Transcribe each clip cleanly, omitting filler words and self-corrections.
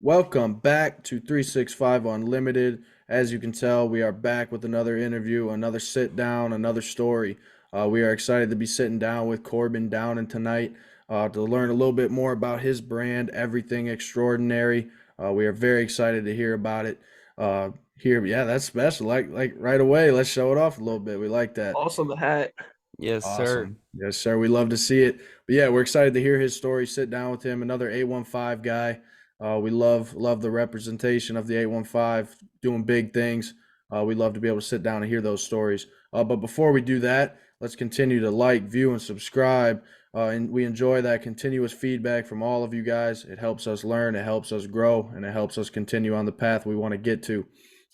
Welcome back to 365 Unlimited. As you can tell, we are back with another interview, another sit down, another story. We are excited to be sitting down with Corbin Downen tonight to learn a little bit more about his brand, Everything Extraordinary. We are very excited to hear about it. Yeah, that's special. Like right away, let's show it off a little bit. We like that. Awesome hat. Yes, sir. Awesome. Yes, sir. We love to see it. But yeah, we're excited to hear his story. Sit down with him, another 815 guy. We love the representation of the 815 doing big things. We love to be able to sit down and hear those stories. But before we do that, let's continue to like, view, and subscribe. And we enjoy that continuous feedback from all of you guys. It helps us learn, it helps us grow, and it helps us continue on the path we want to get to.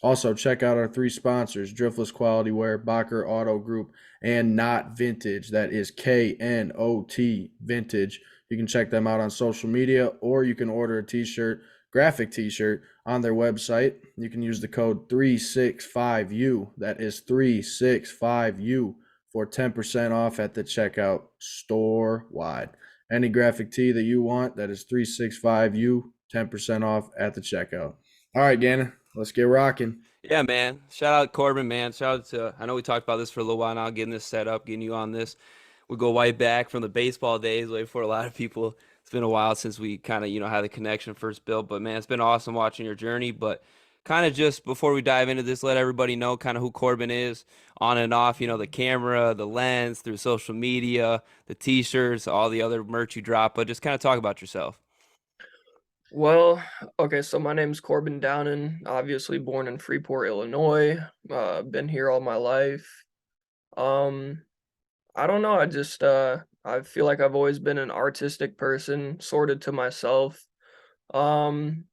Also, check out our three sponsors: Driftless Quality Wear, Bocker Auto Group, and Not Vintage. That is KNOT Vintage. You can check them out on social media, or you can order a t-shirt, graphic t-shirt, on their website. You can use the code 365U. That is 365U for 10% off at the checkout store wide. Any graphic tee that you want, that is 365U, 10% off at the checkout. All right, Gannon, let's get rocking. Yeah, man. Shout out Corbin, man. Shout out to, I know we talked about this for a little while now, getting this set up, getting you on this. We go way back from the baseball days, way before a lot of people. It's been a while since we kind of, had the connection first built. But, man, it's been awesome watching your journey. But kind of just before we dive into this, let everybody know kind of who Corbin is on and off, the camera, the lens, through social media, the T-shirts, all the other merch you drop. But just kind of talk about yourself. Well, okay, so my name's Corbin Downen, obviously born in Freeport, Illinois. Been here all my life. I don't know, I feel like I've always been an artistic person, sorted to myself. Um,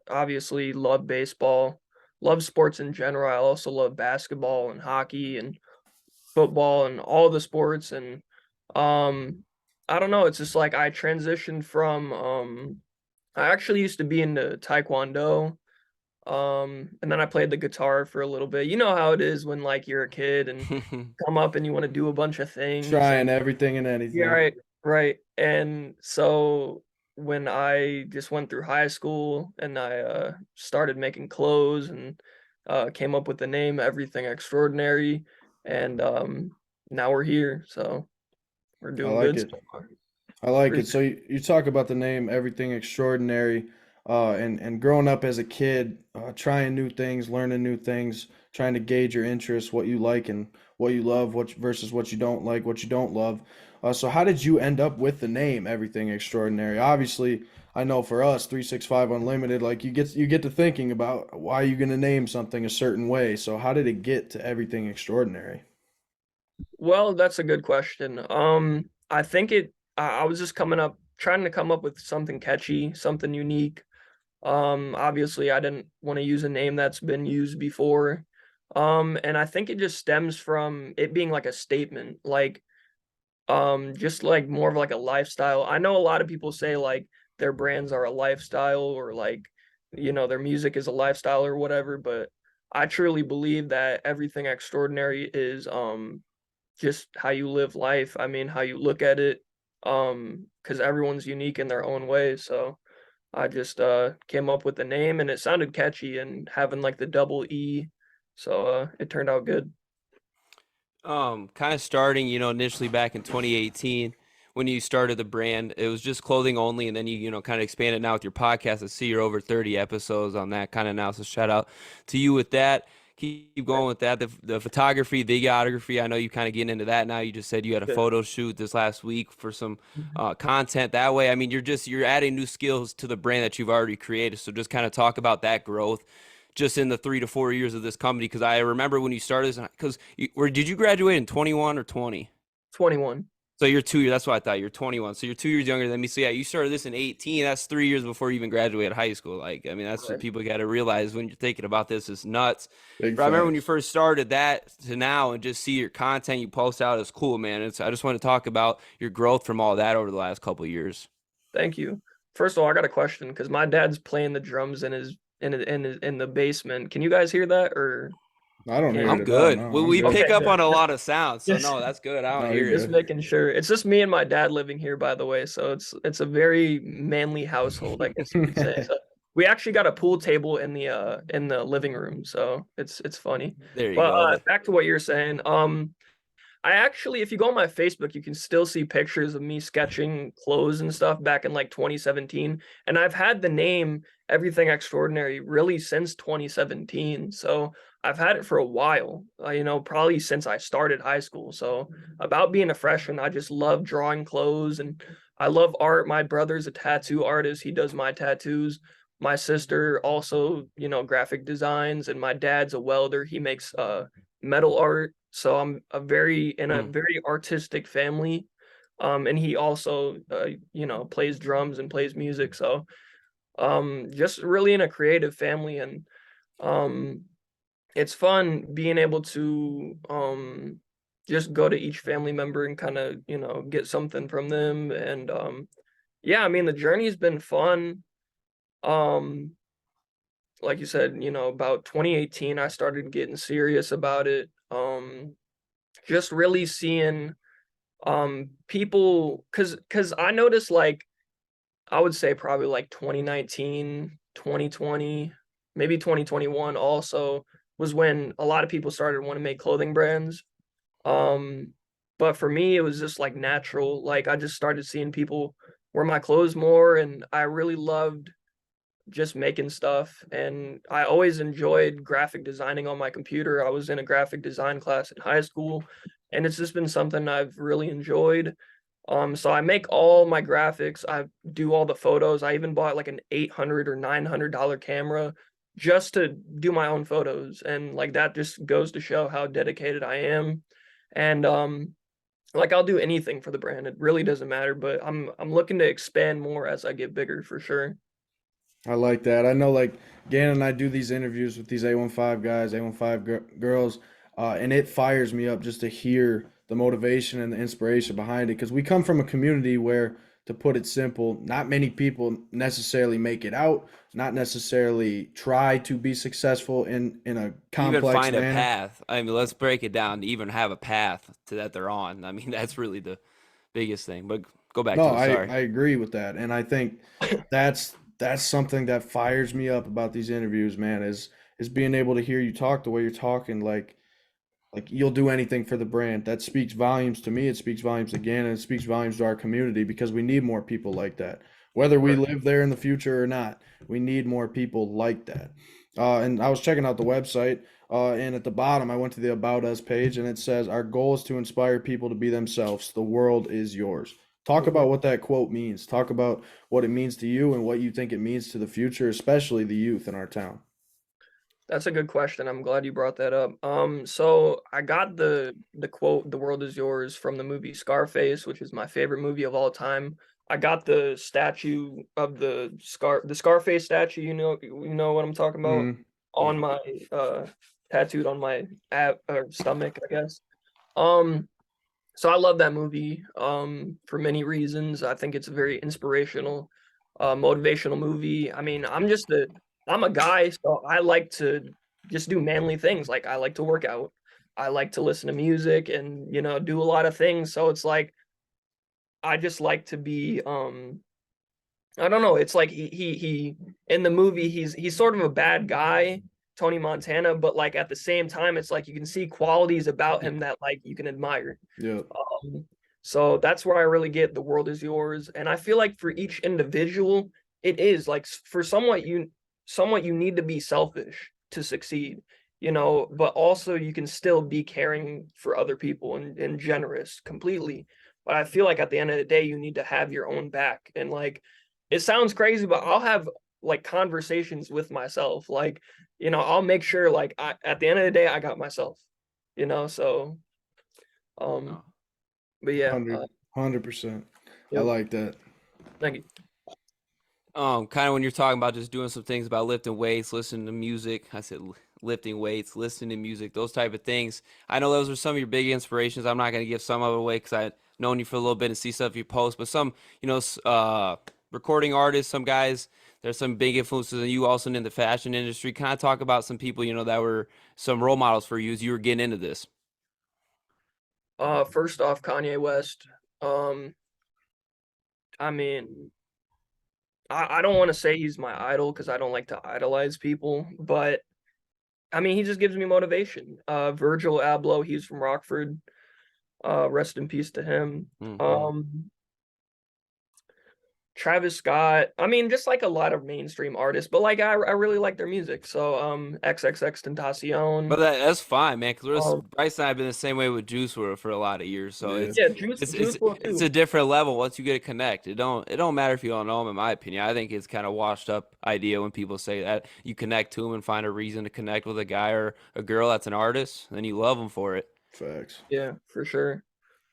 Obviously love baseball, love sports in general. I also love basketball and hockey and football and all the sports. And I don't know, it's just like I transitioned from I actually used to be into taekwondo, and then I played the guitar for a little bit. You know how it is when like you're a kid and come up and you want to do a bunch of things. Trying And everything and yeah, anything. right. And so when I just went through high school and I started making clothes and came up with the name Everything Extraordinary, and now we're here. So we're I doing like good it. so far. I like Pretty it. So you talk about the name Everything Extraordinary, and growing up as a kid, trying new things, learning new things, trying to gauge your interests, what you like and what you love, what versus what you don't like, what you don't love. So how did you end up with the name Everything Extraordinary? Obviously, I know for us, 365 Unlimited, like you get to thinking about why you're gonna name something a certain way. So how did it get to Everything Extraordinary? Well, that's a good question. I think I was just trying to come up with something catchy, something unique. Obviously I didn't want to use a name that's been used before. And I think it just stems from it being like a statement, like just like more of like a lifestyle. I know a lot of people say like their brands are a lifestyle, or like, their music is a lifestyle or whatever, but I truly believe that Everything Extraordinary is just how you live life. I mean, how you look at it. Because everyone's unique in their own way. So I just came up with the name and it sounded catchy and having like the double E. So it turned out good. Kind of starting, initially back in 2018 when you started the brand, it was just clothing only, and then you kind of expanded now with your podcast. I see you're over 30 episodes on that kind of now, so shout out to you with that. Keep Right. going with that. The photography, videography, I know you kind of getting into that now. You just said you had a Yeah. photo shoot this last week for some Mhm. content that way. I mean, you're adding new skills to the brand that you've already created. So just kind of talk about that growth just in the 3 to 4 years of this company. Because I remember when you started this, because did you graduate in 21 or 20? 21. So you're 2 years. That's what I thought. You're 21. So you're 2 years younger than me. So yeah, you started this in 18. That's 3 years before you even graduated high school. Like, I mean, that's what Right. people got to realize when you're thinking about this. It's nuts. Big But I remember when you facts. first started that to now and just see your content you post out is cool, man. I just want to talk about your growth from all that over the last couple of years. Thank you. First of all, I got a question because my dad's playing the drums in the basement. Can you guys hear that, or I don't hear can't? it I'm at all. good. No, Well, I'm we good. pick Okay, up good. on a lot of sounds. So Just no, that's good. I don't No, you're hear just it. good. making sure. It's just me and my dad living here, by the way. So it's a very manly household, I guess you could say. So we actually got a pool table in the living room, so it's funny. There you But go. back to what you're saying. I actually, if you go on my Facebook, you can still see pictures of me sketching clothes and stuff back in like 2017. And I've had the name Everything Extraordinary really since 2017. So I've had it for a while, probably since I started high school. So about being a freshman, I just love drawing clothes and I love art. My brother's a tattoo artist. He does my tattoos. My sister also, graphic designs, and my dad's a welder. He makes metal art. So I'm in a very artistic family. And he also, plays drums and plays music. So, just really in a creative family. And, it's fun being able to, just go to each family member and kind of, get something from them. And, yeah, I mean, the journey's been fun. Um, like you said, about 2018, I started getting serious about it. Just really seeing people, because I noticed, like, I would say probably like 2019, 2020, maybe 2021 also was when a lot of people started want to make clothing brands. um but for me it was just like natural, like I just started seeing people wear my clothes more, and I really loved just making stuff. And I always enjoyed graphic designing on my computer. I was in a graphic design class in high school, and it's just been something I've really enjoyed. So I make all my graphics. I do all the photos. I even bought like an $800 or $900 camera just to do my own photos. And like that just goes to show how dedicated I am. And like I'll do anything for the brand. It really doesn't matter, but I'm looking to expand more as I get bigger for sure. I like that. I know, like Gannon and I do these interviews with these A15 guys, girls, and it fires me up just to hear the motivation and the inspiration behind it. Because we come from a community where, to put it simple, not many people necessarily make it out, not necessarily try to be successful in a Even complex find a manner. path. I mean, let's break it down to even have a path to that they're on. I mean, that's really the biggest thing. But go back No, to it. Sorry. I agree with that, and I think that's something that fires me up about these interviews, man, is being able to hear you talk the way you're talking, like you'll do anything for the brand. That speaks volumes to me. It speaks volumes again, and it speaks volumes to our community because we need more people like that. Whether we Right. live there in the future or not, we need more people like that. And I was checking out the website, and at the bottom, I went to the About Us page, and it says, "Our goal is to inspire people to be themselves. The world is yours." Talk Mhm. about what that quote means. Talk about what it means to you and what you think it means to the future, especially the youth in our town. That's a good question. I'm glad you brought that up. So I got the quote, "The world is yours," from the movie Scarface, which is my favorite movie of all time. I got the statue of the Scarface statue, you know what I'm talking about, Mm, on my tattooed on my stomach, I guess. Um, so I love that movie for many reasons. I think it's a very inspirational, motivational movie. I mean, I'm a guy, so I like to just do manly things. Like I like to work out. I like to listen to music and, do a lot of things. So it's like I just like to be I don't know. It's like he in the movie he's sort of a bad guy, Tony Montana, but like at the same time it's like you can see qualities about him that like you can admire. yeah. Um, so that's where I really get "the world is yours." And I feel like for each individual, it is like for somewhat you need to be selfish to succeed, but also you can still be caring for other people and generous completely. But I feel like at the end of the day, you need to have your own back. And like it sounds crazy, but I'll have like conversations with myself. Like, I'll make sure like at the end of the day, I got myself, so um Oh. but yeah, 100%. I yep. like that. Thank you. Kind of when you're talking about just doing some things about lifting weights, listening to music. I said lifting weights, listening to music, those type of things. I know those are some of your big inspirations. I'm not going to give some of it away because I've known you for a little bit and see stuff you post. But some, recording artists, some guys, there's some big influences on you also in the fashion industry. Kind of talk about some people, that were some role models for you as you were getting into this. First off, Kanye West. Um, I mean, I don't want to say he's my idol because I don't like to idolize people, but I mean, he just gives me motivation. Virgil Abloh, he's from Rockford. Rest in peace to him. Mhm. Travis Scott. I mean, just like a lot of mainstream artists, but like I really like their music. So XXX But Tentacion. that's fine, man. Because Um, Bryce and I have been the same way with Juice WRLD for a lot of years. So Yeah. yeah, Juice it's Juice it's WRLD it's too. a different level once you get to connect. It don't matter if you don't know him. In my opinion, I think it's kind of washed up idea when people say that you connect to him and find a reason to connect with a guy or a girl that's an artist, then you love them for it. Facts. Yeah, for sure.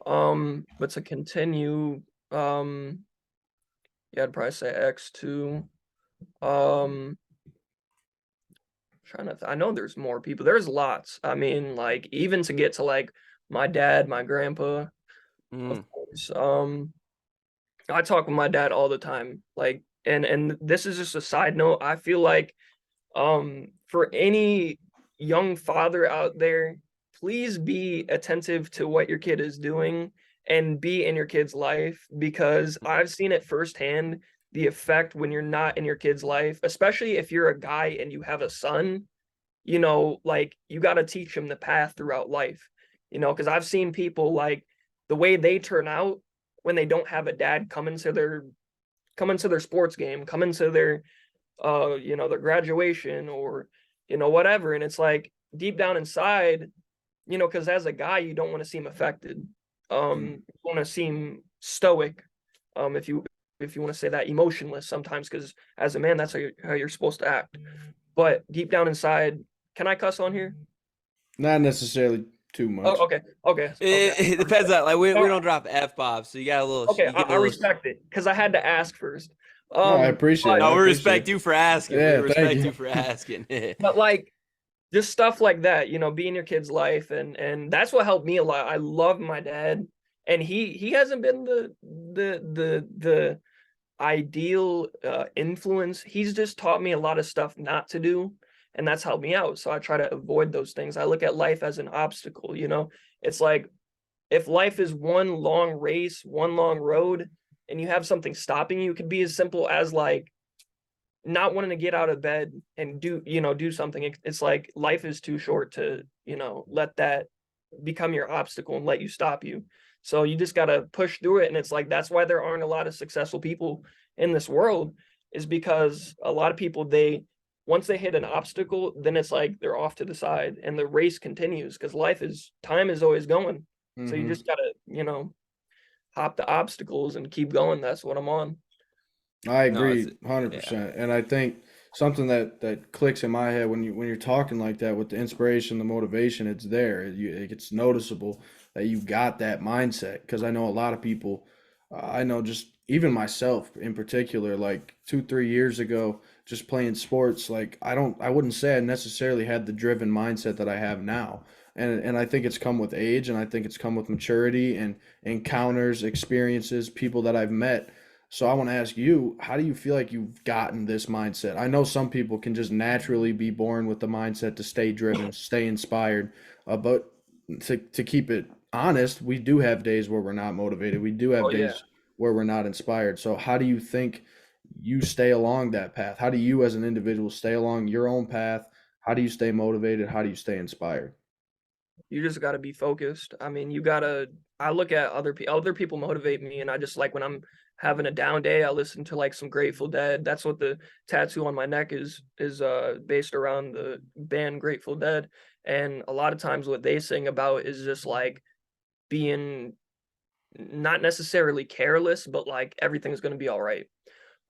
But to continue, yeah, I'd probably say X2. Um, trying to I know there's more people. There's lots. I mean, like even to get to like my dad, my grandpa, of Mm. course. I talk with my dad all the time. Like and this is just a side note. I feel like for any young father out there, please be attentive to what your kid is doing and be in your kid's life, because I've seen it firsthand, the effect when you're not in your kid's life, especially if you're a guy and you have a son. Like you got to teach him the path throughout life, because I've seen people like the way they turn out when they don't have a dad come into their sports game, come into their graduation, or whatever. And it's like deep down inside, because as a guy you don't want to seem affected. You want to seem stoic, if you want to say that, emotionless sometimes, because as a man that's how you're supposed to act. But deep down inside, can I cuss on here? Not necessarily too Oh, much. okay, okay, okay. It depends on like we don't drop F-bombs, so you got a little Okay, you get I a little. respect it because I had to ask first. No, I appreciate it. But I No, we appreciate respect it. you for asking. We Yeah, thank respect you. you for asking. but like just stuff like that, be in your kid's life, and that's what helped me a lot. I love my dad, and he hasn't been the ideal influence. He's just taught me a lot of stuff not to do, and that's helped me out. So I try to avoid those things. I look at life as an obstacle. It's like if life is one long race, one long road, and you have something stopping you, it could be as simple as like not wanting to get out of bed and do something. It's like life is too short to let that become your obstacle and let you stop you. So you just got to push through it. And it's like that's why there aren't a lot of successful people in this world, is because a lot of people, they once they hit an obstacle, then it's like they're off to the side and the race continues, because time is always going. So you Mhm. just got to hop the obstacles and keep going. That's what I'm on. I No, it's agree yeah. 100%. And I think something that clicks in my head when you're talking like that with the inspiration, the motivation, it's there. It's noticeable that you got that mindset, because I know a lot of people, I know just even myself in particular, like 2, 3 years ago, just playing sports, like I wouldn't say I necessarily had the driven mindset that I have now. And I think it's come with age, and I think it's come with maturity and encounters, experiences, people that I've met. So I want to ask you, how do you feel like you've gotten this mindset? I know some people can just naturally be born with the mindset to stay driven, stay inspired, but to keep it honest, we do have days where we're not motivated. We do have Oh yeah. days where we're not inspired. So how do you think you stay along that path? How do you as an individual stay along your own path? How do you stay motivated? How do you stay inspired? You just got to be focused. I mean, you got to I look at other people motivate me, and I just like when I'm having a down day, I listen to like some Grateful Dead. That's what the tattoo on my neck is based around the band Grateful Dead. And a lot of times what they sing about is just like being not necessarily careless, but like everything's going to be all right.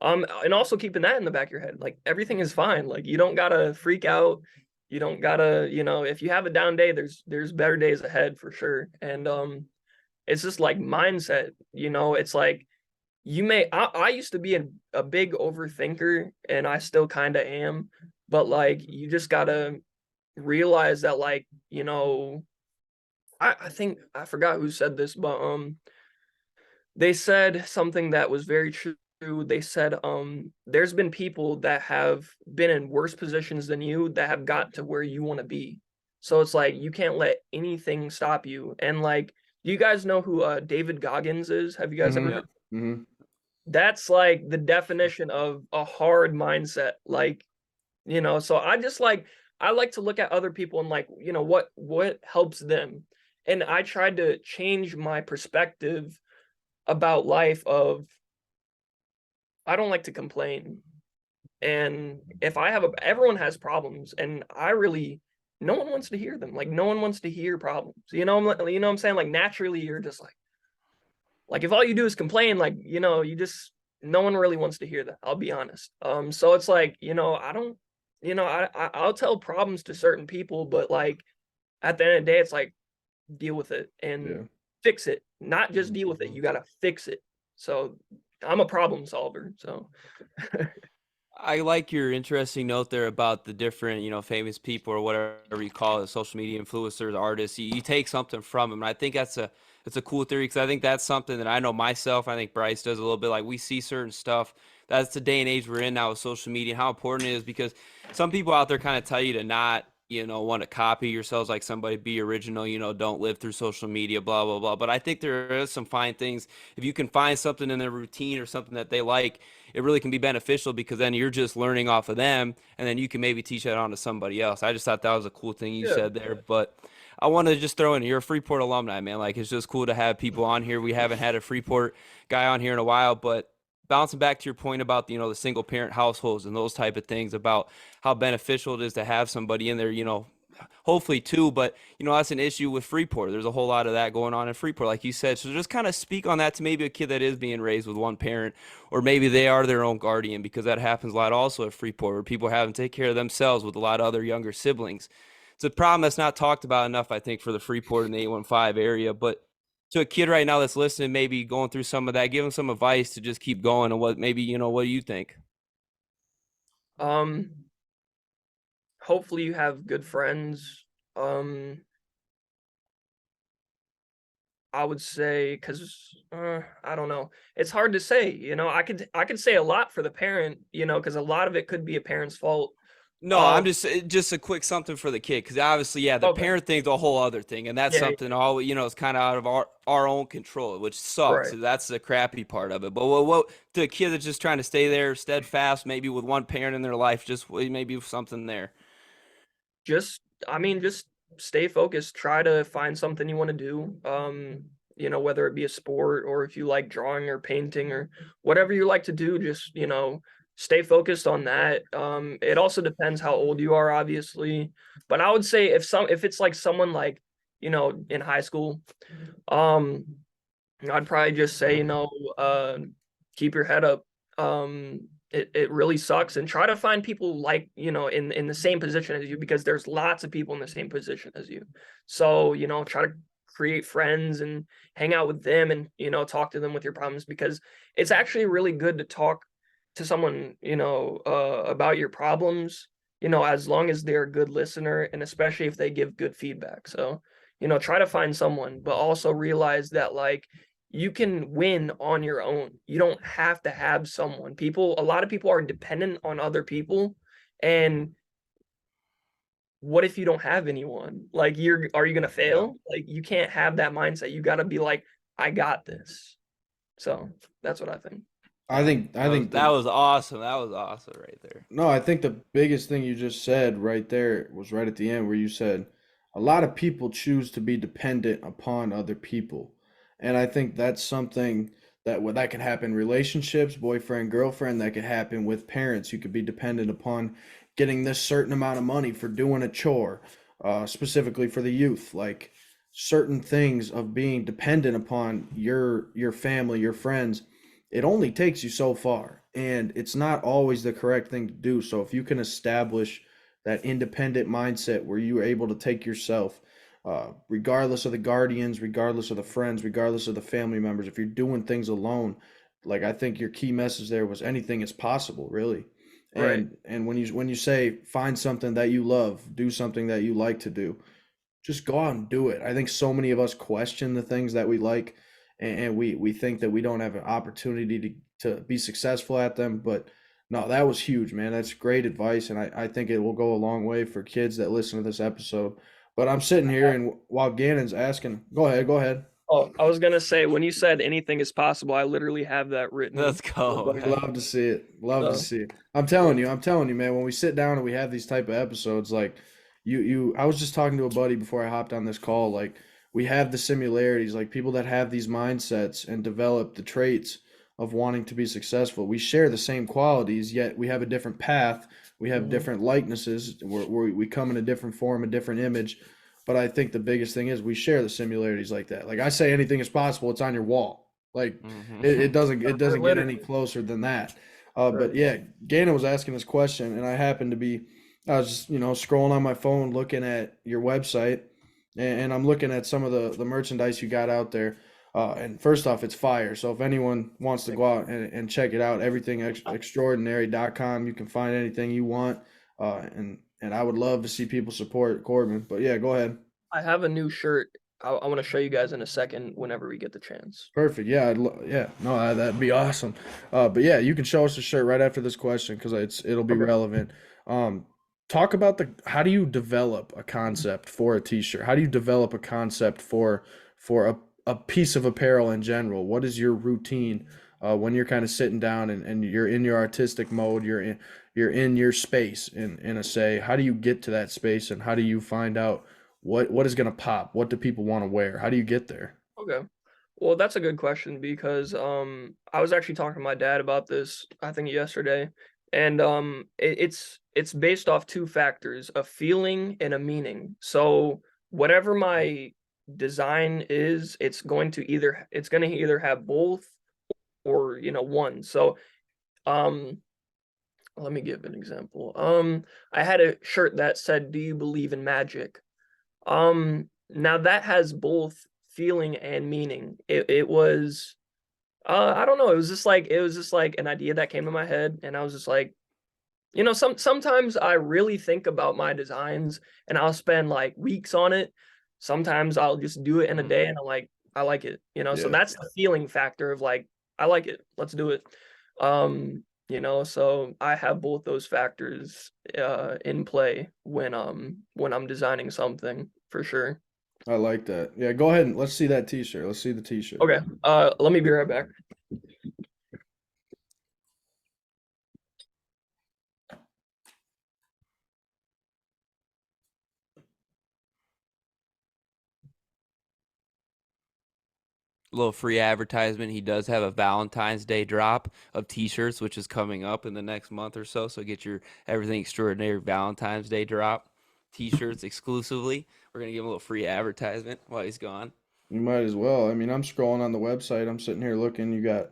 And also keeping that in the back of your head, like everything is fine. Like you don't gotta freak out. You don't gotta, if you have a down day, there's better days ahead for sure. And it's just like mindset. It's like I used to be a big overthinker, and I still kind of am. But like you just gotta realize that, like, I think I forgot who said this, but they said something that was very true. They said, there's been people that have been in worse positions than you that have got to where you want to be. So it's like you can't let anything stop you. And like, do you guys know who David Goggins is? Have you guys ever Mm-hmm. Yep. heard? Mm-hmm. that's like the definition of a hard mindset. Like, so I like to look at other people and like, what helps them. And I tried to change my perspective about life of I don't like to complain. And if everyone has problems, and no one wants to hear them. Like no one wants to hear problems. What I'm saying? Like naturally you're just like if all you do is complain, like, no one really wants to hear that. I'll be honest. So it's like, I don't, I'll tell problems to certain people, but like at the end of the day, it's like deal with it and fix it. Not just deal with it. You gotta fix it. So I'm a problem solver. So I like your interesting note there about the different, famous people or whatever you call it, social media influencers, artists. You take something from them, and I think it's a cool theory because I think that's something that I know myself. I think Bryce does a little bit. Like we see certain stuff. That's the day and age we're in now with social media and how important it is because some people out there kind of tell you to not, want to copy yourselves like somebody, be original, don't live through social media, blah, blah, blah. But I think there is some fine things. If you can find something in their routine or something that they like, it really can be beneficial because then you're just learning off of them and then you can maybe teach that on to somebody else. I just thought that was a cool thing you said there. But I want to just throw in, you're a Freeport alumni, man. Like it's just cool to have people on here. We haven't had a Freeport guy on here in a while, but bouncing back to your point about, the single parent households and those type of things about how beneficial it is to have somebody in there, hopefully two, but that's an issue with Freeport. There's a whole lot of that going on in Freeport, like you said. So just kind of speak on that to maybe a kid that is being raised with one parent, or maybe they are their own guardian, because that happens a lot also at Freeport, where people have to take care of themselves with a lot of other younger siblings. It's a problem that's not talked about enough, I think, for the Freeport and the 815 area. But to a kid right now that's listening, maybe going through some of that, give them some advice to just keep going, and what do you think? um hopefully you have good friends. I would say because I don't know. It's hard to say. I could say a lot for the parent. Because a lot of it could be a parent's fault. No, I'm just a quick something for the kid, because obviously, yeah, the Okay. parent thing's a whole other thing, and that's Yeah, something all it's kind of out of our own control, which sucks. right. That's the crappy part of it. But what the kid that's just trying to stay there steadfast, maybe with one parent in their life, just maybe something there. Just stay focused. Try to find something you want to do. Whether it be a sport or if you like drawing or painting or whatever you like to do, just stay focused on that. It also depends how old you are, obviously. But I would say if it's like someone like, in high school, um, I'd probably just say, keep your head up. It really sucks, and try to find people like, in the same position as you, because there's lots of people in the same position as you. So, try to create friends and hang out with them and, talk to them with your problems, because it's actually really good to talk to someone, about your problems, as long as they're a good listener, and especially if they give good feedback. So, try to find someone, but also realize that like you can win on your own. You don't have to have someone. A lot of people are dependent on other people. And what if you don't have anyone? Like are you gonna fail? Like you can't have that mindset. You gotta be like, I got this. So that's what I think. I think That was awesome. That was awesome right there. No, I think the biggest thing you just said right there was right at the end where you said a lot of people choose to be dependent upon other people. And I think that's something that could happen in relationships, boyfriend, girlfriend, that could happen with parents. You could be dependent upon getting this certain amount of money for doing a chore, specifically for the youth, like certain things of being dependent upon your family, your friends. It only takes you so far, and it's not always the correct thing to do. So if you can establish that independent mindset where you are able to take yourself, regardless of the guardians, regardless of the friends, regardless of the family members, if you're doing things alone, like I think your key message there was anything is possible, really. Right. And when you say find something that you love, do something that you like to do, just go out and do it. I think so many of us question the things that we like, and we think that we don't have an opportunity to be successful at them. But no, that was huge, man. That's great advice, and I think it will go a long way for kids that listen to this episode. But I'm sitting here, and while Gannon's asking, go ahead. Oh, I was gonna say, when you said anything is possible, I literally have that written. Let's go. We love to see it. Love to So, see it. I'm telling you, man, when we sit down and we have these type of episodes, like I was just talking to a buddy before I hopped on this call, like we have the similarities, like people that have these mindsets and develop the traits of wanting to be successful. We share the same qualities, yet we have a different path. We have Mhm. different likenesses. We come in a different form, a different image. But I think the biggest thing is we share the similarities like that. Like I say, anything is possible. It's on your wall. Like it doesn't get any closer than that. But Right. yeah, Gannon was asking this question, and I was just scrolling on my phone looking at your website, and I'm looking at some of the merchandise you got out there. And first off, it's fire. So if anyone wants to go out and check it out, everythingextraordinary.com, you can find anything you want. And I would love to see people support Corbin. But yeah, go ahead. I have a new shirt. I want to show you guys in a second whenever we get the chance. Perfect. Yeah, yeah. No, that'd be awesome. But yeah, you can show us the shirt right after this question because it'll be Okay. relevant. Talk about how do you develop a concept for a t-shirt? How do you develop a concept for a piece of apparel in general? What is your routine when you're kind of sitting down and you're in your artistic mode, you're in your space in a say, how do you get to that space and how do you find out what is going to pop? What do people want to wear? How do you get there? Okay. Well, that's a good question because I was actually talking to my dad about this, I think yesterday, and it's based off two factors, a feeling and a meaning. So whatever my design is, it's going to either have both or one. So um let me give an example. I had a shirt that said, "Do you believe in magic?" Now that has both feeling and meaning. It was I don't know, it was just like an idea that came to my head, and I was just like, sometimes I really think about my designs and I'll spend like weeks on it. Sometimes I'll just do it in a day and I like it, so Yeah. that's the feeling factor of like, I like it, let's do it. So I have both those factors in play when I'm designing something for sure. I like that. Yeah, go ahead and let's see that t-shirt. Let's see the t-shirt. Okay. Let me be right back. Little free advertisement. He does have a Valentine's Day drop of t-shirts, which is coming up in the next month or so. So get your Everything Extraordinary Valentine's Day drop t-shirts exclusively. We're gonna give him a little free advertisement while he's gone. You might as well. I mean, I'm scrolling on the website. I'm sitting here looking. You got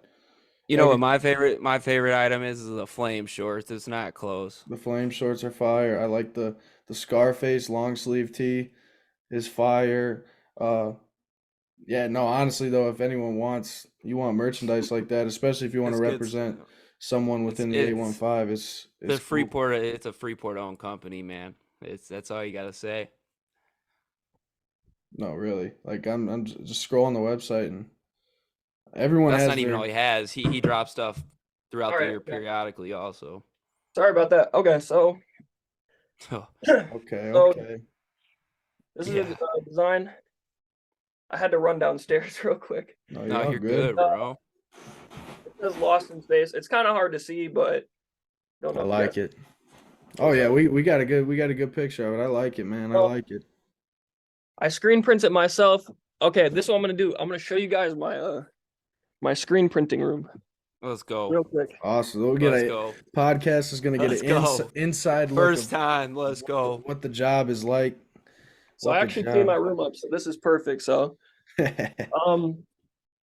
You know every what my favorite item is the flame shorts. It's not close. the flame shorts are fire. I like the Scarface long sleeve tee is fire. Uh yeah, no, honestly though, if anyone you want merchandise like that, especially if you want to It's good. represent someone It's within the it's 815, the it's cool. Freeport. It's a Freeport owned company, man. That's all you gotta say. No, really. Like I'm just scrolling the website and everyone That's has not even all their he has. He drops stuff throughout All the right. year periodically also. Sorry about that. Okay, so Okay, so okay. this is a Yeah. design. I had to run downstairs real quick. No, No, you're all you're good. good, bro. It says Lost in Space. It's kind of hard to see, but don't I know if you like guys. it. Oh yeah, we got a good picture of it. I like it, man. I Well, like it. I screen print it myself. Okay, this is what I'm gonna do. I'm gonna show you guys my screen printing room Let's go. real quick. Awesome. We'll get Let's a go. podcast is going to get Let's an go. inside look First of time. Let's go. what the job is like. So I actually cleaned my room up, so this is perfect. So um,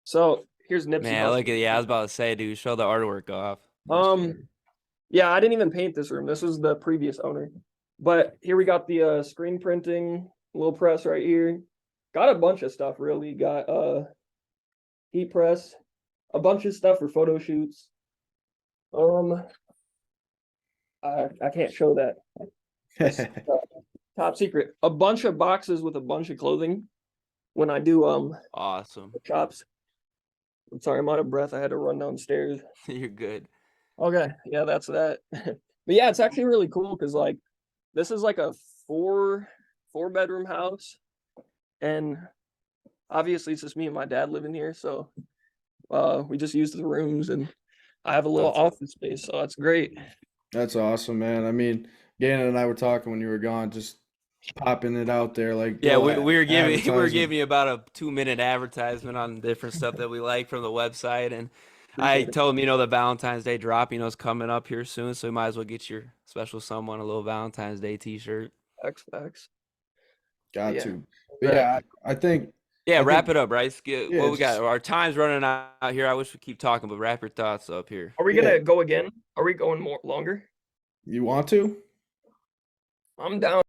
so here's Nipsey Man, look Hussle. at I was about to say, dude, show the artwork off. Yeah, I didn't even paint this room. This was the previous owner. But here we got the screen printing little press right here. Got a bunch of stuff really. Got heat press, a bunch of stuff for photo shoots. I can't show that. That's top secret. A bunch of boxes with a bunch of clothing when I do Awesome. chops. I'm sorry, I'm out of breath. I had to run downstairs. You're good. Okay, yeah, that's that. But yeah, it's actually really cool because like this is like a four bedroom house, and obviously it's just me and my dad living here, so we just use the rooms, and I have a little That's- office space, so that's great. That's awesome, man. I mean, Gannon and I were talking when you were gone, just popping it out there like Yeah, little we were giving advertisement. you about a 2-minute advertisement on different stuff that we like from the website, and I Appreciate it. told him, you know, the Valentine's Day drop, you know, is coming up here soon, so you might as well get your special someone a little Valentine's Day T-shirt. Facts. Got Yeah. to. But yeah, I think Yeah, I wrap think it up, Bryce. Get, yeah, what we got? just Our time's running out here. I wish we keep talking, but wrap your thoughts up here. Are we yeah. gonna go again? Are we going more longer? You want to? I'm down.